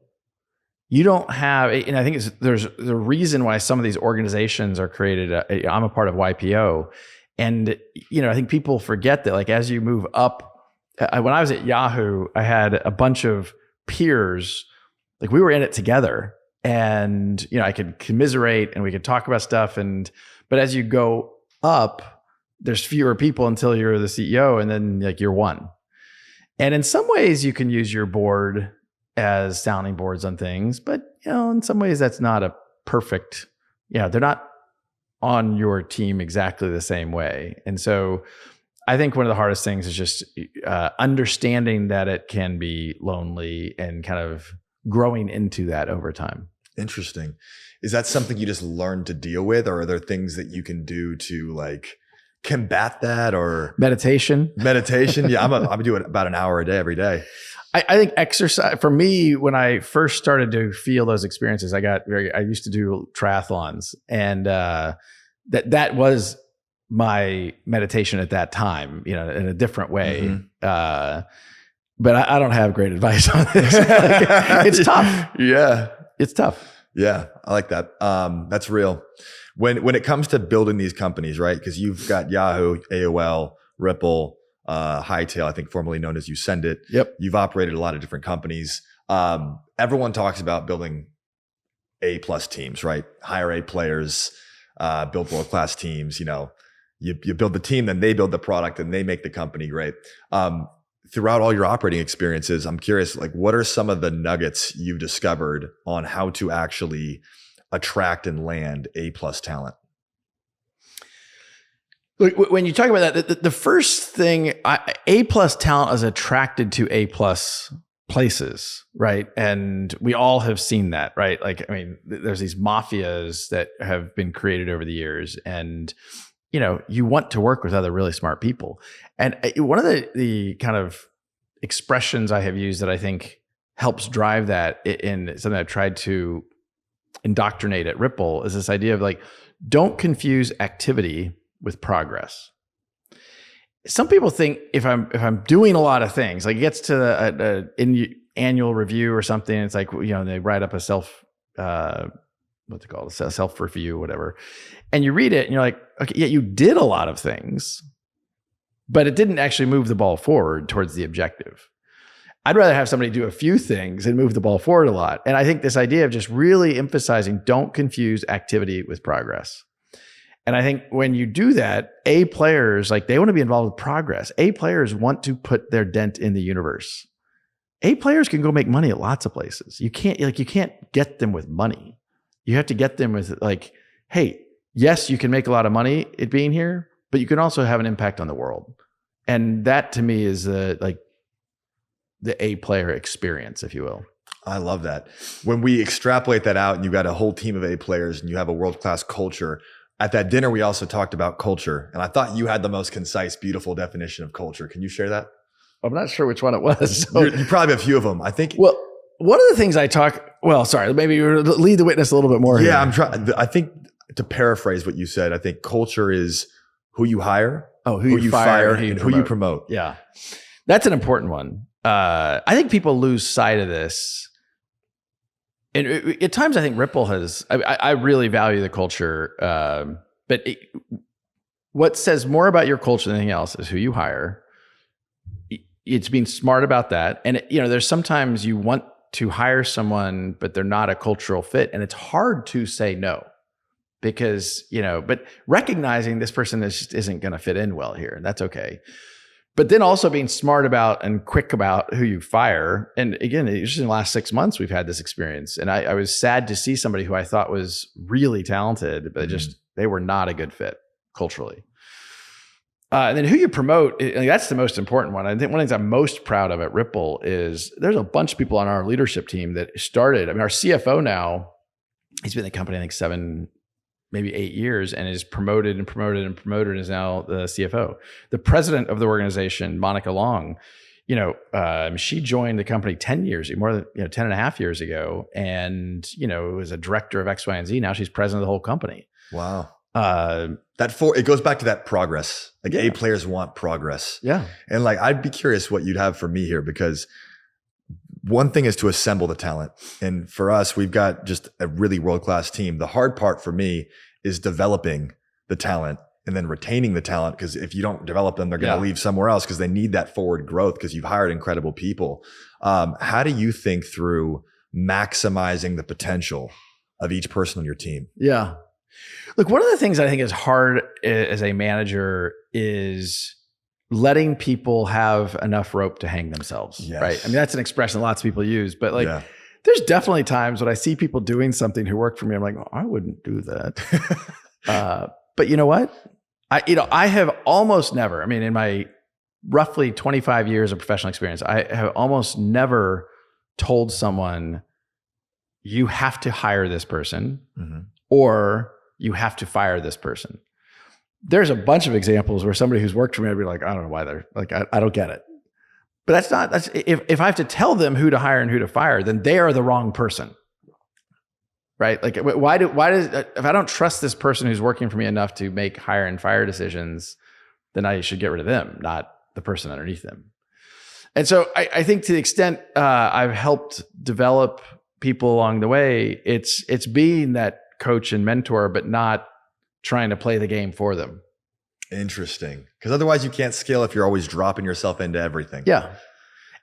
You don't have, and I think there's the reason why some of these organizations are created. I'm a part of YPO, and I think people forget that, like, as you move up. When I was at Yahoo, I had a bunch of peers, like we were in it together, and I could commiserate and we could talk about stuff. But as you go up, there's fewer people until you're the CEO, and then like you're one. And in some ways, you can use your board as sounding boards on things, but in some ways that's not a perfect, they're not on your team exactly the same way. And so I think one of the hardest things is just understanding that it can be lonely and kind of growing into that over time. Interesting. Is that something you just learn to deal with, or are there things that you can do to like combat that? Or meditation? Yeah, I'm doing about an hour a day every day. I think exercise, for me, when I first started to feel those experiences, I used to do triathlons, and that was my meditation at that time, in a different way. Mm-hmm. But I don't have great advice on this. It's tough. Yeah. It's tough. Yeah. I like that. That's real. When it comes to building these companies, right? Because you've got Yahoo, AOL, Ripple, Hightail, I think formerly known as Usendit. Yep. You've operated a lot of different companies. Everyone talks about building A+ teams, right? Hire A players, build world-class teams. You build the team, then they build the product, and they make the company great. Throughout all your operating experiences, I'm curious, like, what are some of the nuggets you've discovered on how to actually attract and land A+ talent? When you talk about that, the first thing, A+ talent is attracted to A+ places, right? And we all have seen that, right? Like, I mean, there's these mafias that have been created over the years, and you want to work with other really smart people. And one of the kind of expressions I have used that I think helps drive that in something I've tried to indoctrinate at Ripple is this idea of like, don't confuse activity with progress. Some people think if I'm doing a lot of things, like it gets to an annual review or something, it's like, they write up a self review, whatever, and you read it and you're like, okay, yeah, you did a lot of things, but it didn't actually move the ball forward towards the objective. I'd rather have somebody do a few things and move the ball forward a lot. And I think this idea of just really emphasizing, don't confuse activity with progress. And I think when you do that, A players, like they want to be involved with progress. A players want to put their dent in the universe. A players can go make money at lots of places. You can't get them with money. You have to get them with like, hey, yes, you can make a lot of money at being here, but you can also have an impact on the world. And that to me is the A player experience, if you will. I love that. When we extrapolate that out and you got a whole team of A players and you have a world-class culture, at that dinner, we also talked about culture. And I thought you had the most concise, beautiful definition of culture. Can you share that? I'm not sure which one it was. So. You probably have a few of them. I think. Well, one of the things maybe lead the witness a little bit more. Yeah, here. I'm trying. I think to paraphrase what you said, I think culture is who you hire, who you fire, and who you promote. Yeah, that's an important one. I think people lose sight of this. And at times, I think Ripple has. I really value the culture, but what says more about your culture than anything else is who you hire. It's being smart about that, and there's sometimes you want to hire someone, but they're not a cultural fit, and it's hard to say no because But recognizing this person just isn't going to fit in well here, and that's okay. But then also being smart about and quick about who you fire. And again, just in the last 6 months, we've had this experience. And I was sad to see somebody who I thought was really talented, but they were not a good fit culturally. And then who you promote, that's the most important one. I think one of the things I'm most proud of at Ripple is there's a bunch of people on our leadership team that started. I mean, our CFO now, he's been in the company, I think 7, maybe 8 years, and is promoted and is now the CFO. The president of the organization, Monica Long, she joined the company 10 years, more than 10 and a half years ago. And, was a director of X, Y, and Z. Now she's president of the whole company. Wow. It goes back to that progress. Like A players want progress. Yeah. And like, I'd be curious what you'd have for me here, because one thing is to assemble the talent. And for us, we've got just a really world-class team. The hard part for me is developing the talent and then retaining the talent. Because if you don't develop them, they're going to leave somewhere else because they need that forward growth because you've hired incredible people. How do you think through maximizing the potential of each person on your team? Yeah. Look, one of the things I think is hard as a manager is letting people have enough rope to hang themselves, right? I mean, that's an expression lots of people use, but there's definitely times when I see people doing something who work for me, I'm like, I wouldn't do that. But you know what? I have almost never, in my roughly 25 years of professional experience, I have almost never told someone, you have to hire this person or you have to fire this person. There's a bunch of examples where somebody who's worked for me, I'd be like, I don't know why they're like, I don't get it. But that's if I have to tell them who to hire and who to fire, then they are the wrong person, right? Like, why does if I don't trust this person who's working for me enough to make hire and fire decisions, then I should get rid of them, not the person underneath them. And so I think to the extent I've helped develop people along the way, it's being that coach and mentor, but not trying to play the game for them. Interesting. Because otherwise you can't scale if you're always dropping yourself into everything. Yeah.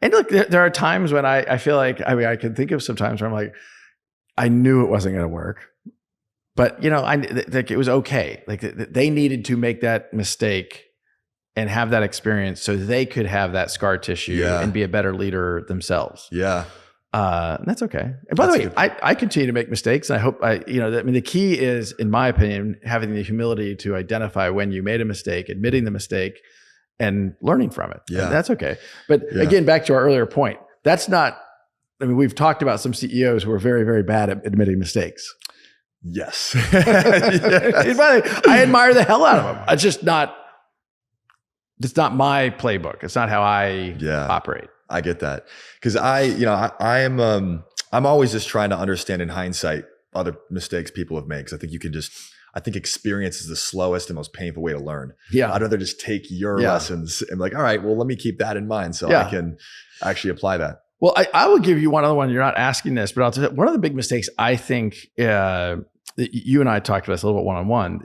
And look, there are times when I feel like, I can think of some times where I'm like, I knew it wasn't going to work, but like it was okay. Like they needed to make that mistake and have that experience so they could have that scar tissue and be a better leader themselves. Yeah. And that's okay. And by the way, I continue to make mistakes. And I hope the key is, in my opinion, having the humility to identify when you made a mistake, admitting the mistake and learning from it. Yeah. And that's okay. But again, back to our earlier point, that's not, we've talked about some CEOs who are very, very bad at admitting mistakes. Yes. I admire the hell out of them. It's not my playbook. It's not how I operate. I get that. Cause I'm always just trying to understand in hindsight other mistakes people have made. Cause I think experience is the slowest and most painful way to learn. Yeah. I'd rather just take your lessons and be like, all right, well, let me keep that in mind so I can actually apply that. Well, I will give you one other one. You're not asking this, but I'll tell you, one of the big mistakes I think that you and I talked about this a little bit one-on-one.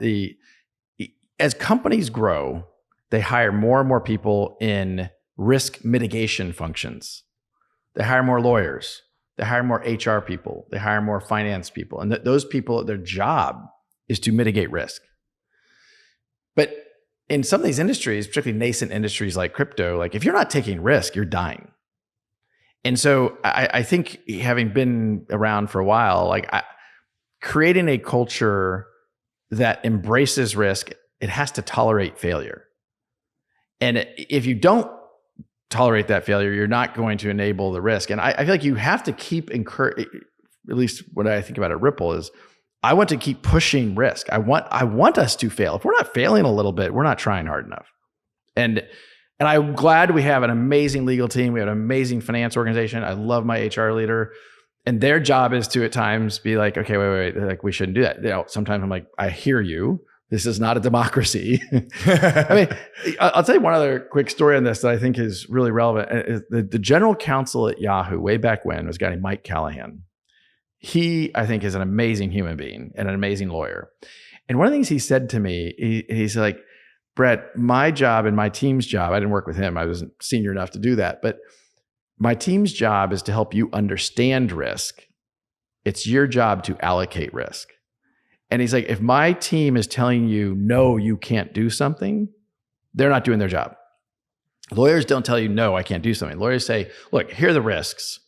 As companies grow, they hire more and more people in risk mitigation functions. They hire more lawyers. They hire more HR people. They hire more finance people. And those people, their job is to mitigate risk. But in some of these industries, particularly nascent industries like crypto, like if you're not taking risk, you're dying. And so I think having been around for a while, like creating a culture that embraces risk, it has to tolerate failure. And if you don't tolerate that failure, you're not going to enable the risk. And I feel like you have to keep at least what I think about at Ripple is I want to keep pushing risk. I want us to fail. If we're not failing a little bit, we're not trying hard enough. And I'm glad we have an amazing legal team. We have an amazing finance organization. I love my HR leader. And their job is to at times be like, okay, wait, like we shouldn't do that. You know, sometimes I'm like, I hear you. This is not a democracy. I mean, I'll tell you one other quick story on this that I think is really relevant. The general counsel at Yahoo way back when was a guy named Mike Callahan. He, I think, is an amazing human being and an amazing lawyer. And one of the things he said to me, he's like, Brett, my job and my team's job, I didn't work with him. I wasn't senior enough to do that. But my team's job is to help you understand risk. It's your job to allocate risk. And he's like, if my team is telling you, no, you can't do something, they're not doing their job. Lawyers don't tell you, no, I can't do something. Lawyers say, look, here are the risks.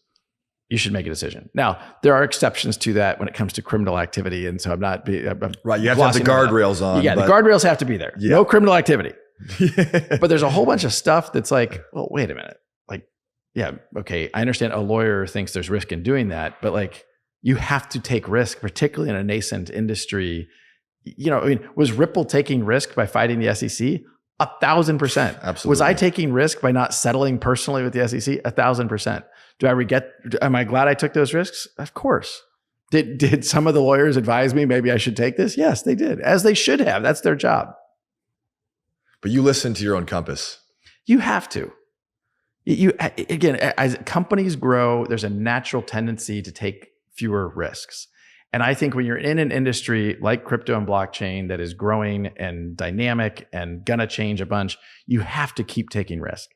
You should make a decision. Now, there are exceptions to that when it comes to criminal activity. And so I'm not... right, you have to have the guardrails on. Yeah, the guardrails have to be there. Yeah. No criminal activity. But there's a whole bunch of stuff that's like, well, wait a minute. Like, yeah, okay, I understand a lawyer thinks there's risk in doing that, but like, you have to take risk, particularly in a nascent industry. You know, I mean, was Ripple taking risk by fighting the SEC? 1,000%. Absolutely. Was I taking risk by not settling personally with the SEC? 1,000%. Am I glad I took those risks? Of course. Did some of the lawyers advise me maybe I should take this? Yes, they did, as they should have. That's their job. But you listen to your own compass. You have to. Again, as companies grow, there's a natural tendency to take fewer risks. And I think when you're in an industry like crypto and blockchain that is growing and dynamic and gonna change a bunch, you have to keep taking risk.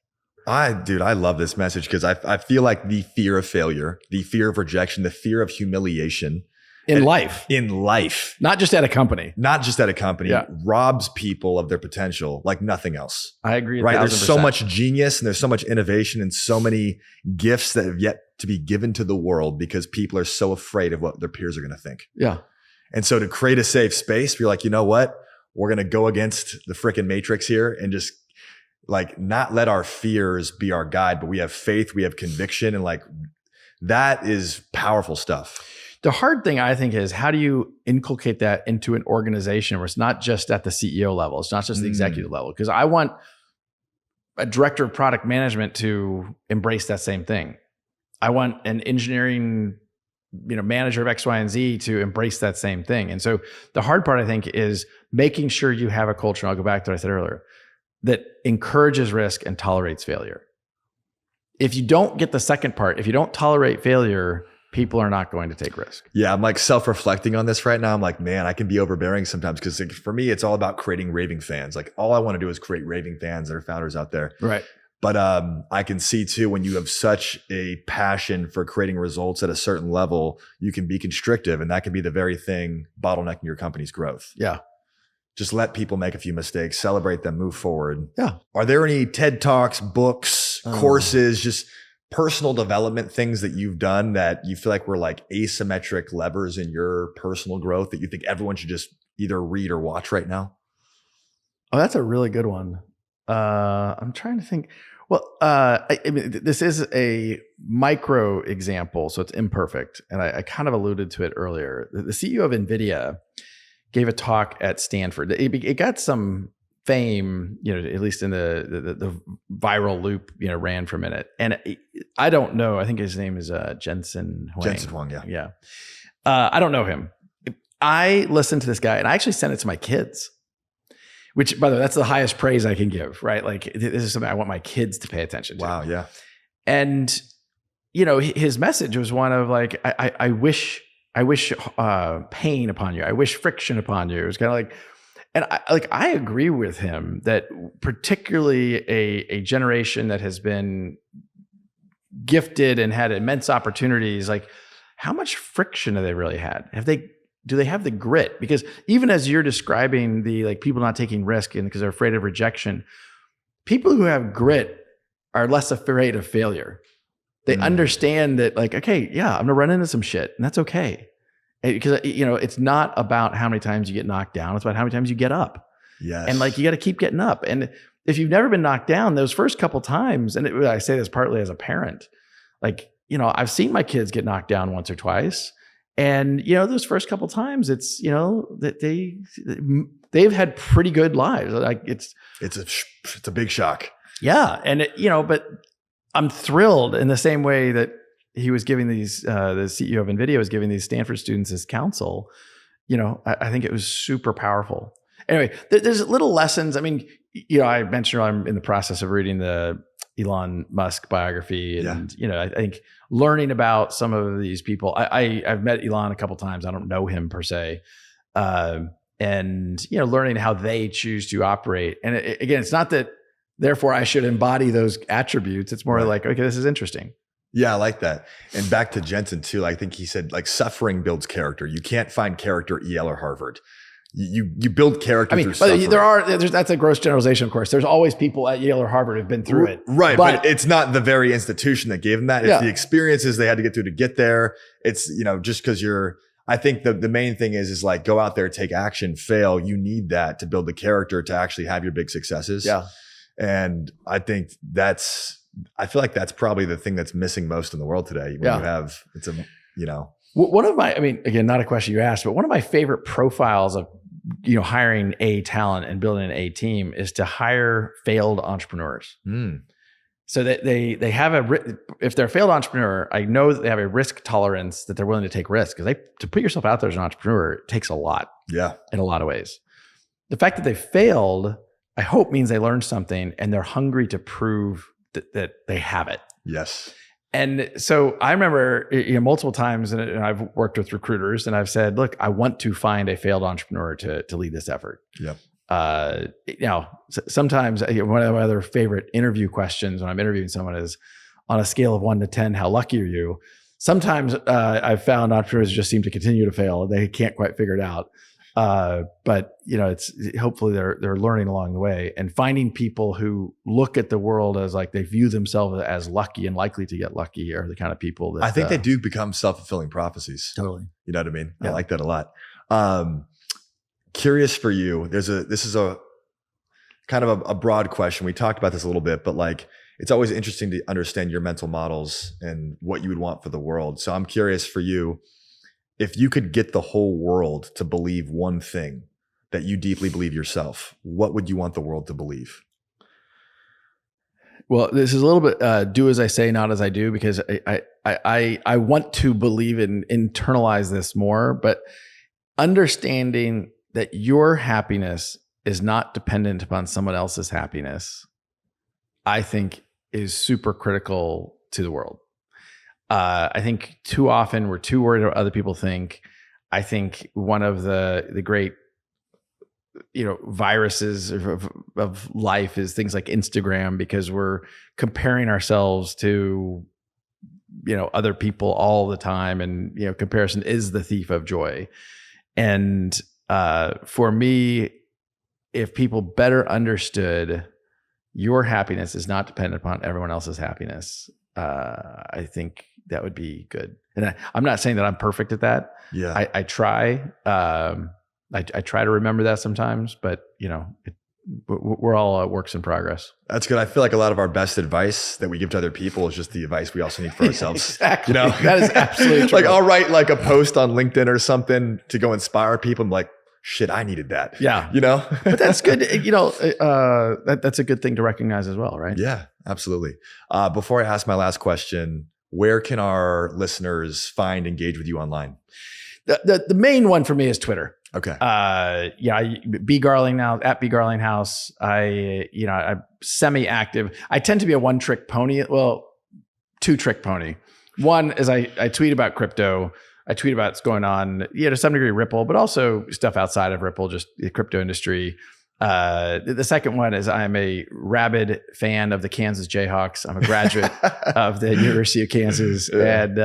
I love this message because I feel like the fear of failure, the fear of rejection, the fear of humiliation in life, not just at a company, yeah, robs people of their potential like nothing else. I agree. Right. There's so much genius and there's so much innovation and so many gifts that have yet to be given to the world because people are so afraid of what their peers are going to think. Yeah. And so to create a safe space, you're like, you know what? We're going to go against the freaking matrix here and just like not let our fears be our guide, but we have faith, we have conviction. And like, that is powerful stuff. The hard thing I think is how do you inculcate that into an organization where it's not just at the CEO level, it's not just the executive level, because I want a director of product management to embrace that same thing. I want an engineering, manager of X, Y, and Z to embrace that same thing. And so the hard part I think is making sure you have a culture, and I'll go back to what I said earlier, that encourages risk and tolerates failure. If you don't get the second part, if you don't tolerate failure, people are not going to take risk. Yeah, I'm like self-reflecting on this right now. I'm like, man, I can be overbearing sometimes because for me, it's all about creating raving fans. Like all I want to do is create raving fans that are founders out there. Right. But I can see too, when you have such a passion for creating results at a certain level, you can be constrictive and that can be the very thing bottlenecking your company's growth. Yeah. Just let people make a few mistakes, celebrate them, move forward. Yeah. Are there any TED Talks, books, courses, just personal development things that you've done that you feel like were like asymmetric levers in your personal growth that you think everyone should just either read or watch right now? Oh, that's a really good one. I'm trying to think. Well, I mean, this is a micro example, so it's imperfect. And I kind of alluded to it earlier. The CEO of NVIDIA gave a talk at Stanford. It got some fame, at least in the viral loop, ran for a minute. And I don't know. I think his name is Jensen Huang. Jensen Huang, yeah. Yeah. I don't know him. I listened to this guy and I actually sent it to my kids, which, by the way, that's the highest praise I can give, right? Like this is something I want my kids to pay attention to. Wow, yeah. And, his message was one of like, I wish pain upon you. I wish friction upon you. It was kind of like, and I agree with him that particularly a generation that has been gifted and had immense opportunities, like how much friction have they really had? do they have the grit? Because even as you're describing the like people not taking risk and because they're afraid of rejection, people who have grit are less afraid of failure. They understand that like, okay, yeah, I'm gonna run into some shit and that's okay. Because it's not about how many times you get knocked down. It's about how many times you get up. Yes. And like, you got to keep getting up. And if you've never been knocked down those first couple times, and I say this partly as a parent, like, I've seen my kids get knocked down once or twice. And, those first couple times it's, that they've had pretty good lives. Like it's a big shock. Yeah. And but I'm thrilled in the same way that he was giving these, the CEO of NVIDIA was giving these Stanford students his counsel. I think it was super powerful. Anyway, there's little lessons. I mean, I mentioned I'm in the process of reading the Elon Musk biography, and I think learning about some of these people. I've met Elon a couple of times. I don't know him per se, and learning how they choose to operate. And again, it's not that therefore I should embody those attributes. It's more like, okay, this is interesting. Yeah, I like that. And back to Jensen too. I think he said like suffering builds character. You can't find character at Yale or Harvard. You build character. I mean, but that's a gross generalization, of course. There's always people at Yale or Harvard who've been through it. Right. But it's not the very institution that gave them that. It's the experiences they had to get through to get there. It's, just because I think the main thing is like go out there, take action, fail. You need that to build the character to actually have your big successes. Yeah. And I think I feel like that's probably the thing that's missing most in the world today. When you have, One of my, again, not a question you asked, but one of my favorite profiles of, hiring A talent and building an A team is to hire failed entrepreneurs. So that they have if they're a failed entrepreneur, I know that they have a risk tolerance that they're willing to take risks, because to put yourself out there as an entrepreneur, it takes a lot. Yeah. In a lot of ways. The fact that they failed, I hope means they learned something and they're hungry to prove that they have it. Yes. And so I remember multiple times, and I've worked with recruiters, and I've said, look, I want to find a failed entrepreneur to lead this effort. Yep. Sometimes one of my other favorite interview questions when I'm interviewing someone is, on a scale of 1 to 10, how lucky are you? Sometimes I've found entrepreneurs just seem to continue to fail. They can't quite figure it out. But it's hopefully they're learning along the way, and finding people who look at the world as like they view themselves as lucky and likely to get lucky are the kind of people that I think they do become self-fulfilling prophecies. Totally. You know what I mean? Yeah. I like that a lot. Curious for you. This is a kind of a broad question. We talked about this a little bit, but like, it's always interesting to understand your mental models and what you would want for the world. So I'm curious for you, if you could get the whole world to believe one thing that you deeply believe yourself, what would you want the world to believe? Well, this is a little bit do as I say, not as I do, because I want to believe and internalize this more, but understanding that your happiness is not dependent upon someone else's happiness, I think is super critical to the world. I think too often we're too worried what other people think. I think one of the great, viruses of life is things like Instagram, because we're comparing ourselves to, other people all the time. And, comparison is the thief of joy. And for me, if people better understood your happiness is not dependent upon everyone else's happiness, I think that would be good. And I'm not saying that I'm perfect at that. Yeah, I try. I try to remember that sometimes, but we're all works in progress. That's good. I feel like a lot of our best advice that we give to other people is just the advice we also need for ourselves. Exactly. That is absolutely true. Like I'll write like a post on LinkedIn or something to go inspire people. I'm like, shit, I needed that. Yeah. But that's good. That's a good thing to recognize as well, right? Yeah, absolutely. Before I ask my last question, where can our listeners engage with you online? The main one for me is Twitter. Okay. B Garling now at B Garlinghouse. I'm semi-active. I tend to be a one-trick pony. Well, two-trick pony. One is I tweet about crypto. I tweet about what's going on, to some degree Ripple, but also stuff outside of Ripple, just the crypto industry. The second one is I'm a rabid fan of the Kansas Jayhawks. I'm a graduate of the University of Kansas, and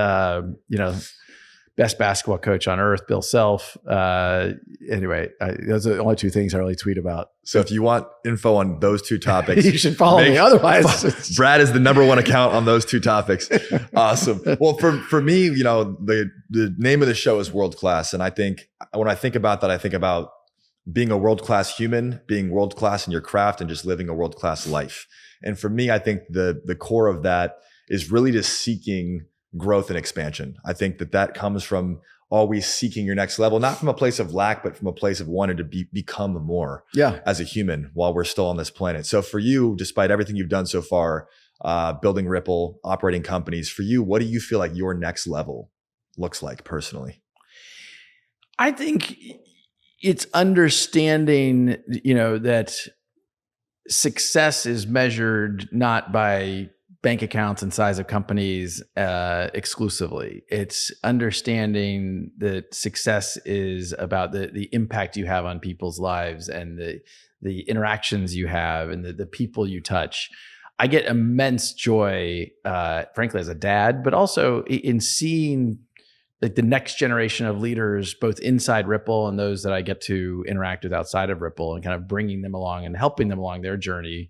best basketball coach on earth, Bill Self. Anyway, those are the only two things I really tweet about. So if you want info on those two topics, you should follow me. Otherwise, Brad is the #1 account on those two topics. Awesome. Well, for me, the name of the show is World Class. And I think when I think about that, I think about being a world-class human, being world-class in your craft, and just living a world-class life. And for me, I think the core of that is really just seeking growth and expansion. I think that comes from always seeking your next level, not from a place of lack, but from a place of wanting to become more as a human while we're still on this planet. So for you, despite everything you've done so far, building Ripple, operating companies, for you, what do you feel like your next level looks like personally? I think it's understanding, that success is measured not by bank accounts and size of companies exclusively. It's understanding that success is about the impact you have on people's lives and the interactions you have and the people you touch. I get immense joy, frankly, as a dad, but also in seeing like the next generation of leaders, both inside Ripple and those that I get to interact with outside of Ripple, and kind of bringing them along and helping them along their journey.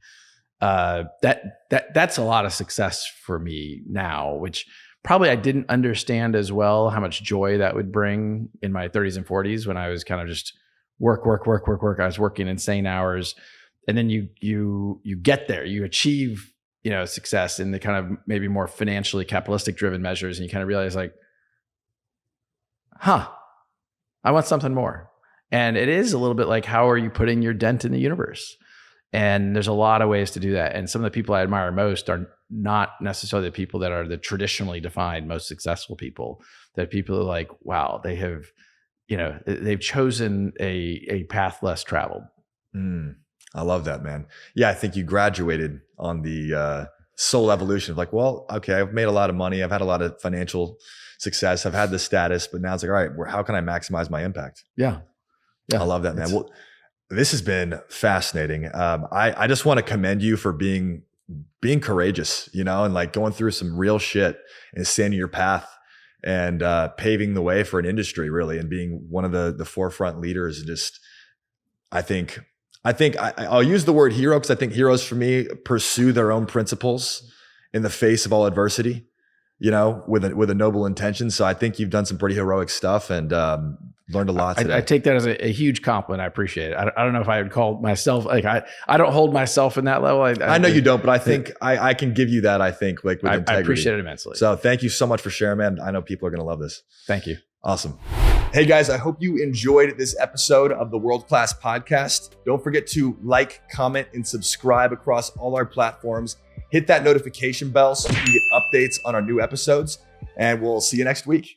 That's a lot of success for me now, which probably I didn't understand as well how much joy that would bring in my 30s and 40s when I was kind of just work. I was working insane hours, and then you get there, you achieve success in the kind of maybe more financially capitalistic driven measures, and you kind of realize like, I want something more. And it is a little bit like, how are you putting your dent in the universe? And there's a lot of ways to do that. And some of the people I admire most are not necessarily the people that are the traditionally defined most successful people. That people are like, wow, they have, they've chosen a path less traveled. I love that, man. Yeah, I think you graduated on the soul evolution of like, well, okay, I've made a lot of money. I've had a lot of financial success. I've had the status, but now it's like, all right, how can I maximize my impact? Yeah. I love that, man. Well, this has been fascinating. I just want to commend you for being courageous, and like going through some real shit and staying in your path and paving the way for an industry really, and being one of the forefront leaders. And just, I think I'll use the word hero because I think heroes for me pursue their own principles in the face of all adversity, with a noble intention. So I think you've done some pretty heroic stuff and learned a lot today. I take that as a huge compliment. I appreciate it. I don't know if I would call myself like I don't hold myself in that level. I know you don't, but I think I can give you that. I think like with integrity. I appreciate it immensely. So thank you so much for sharing, man. I know people are going to love this. Thank you. Awesome. Hey guys, I hope you enjoyed this episode of the World Class Podcast. Don't forget to like, comment, and subscribe across all our platforms. Hit that notification bell so you can get updates on our new episodes, and we'll see you next week.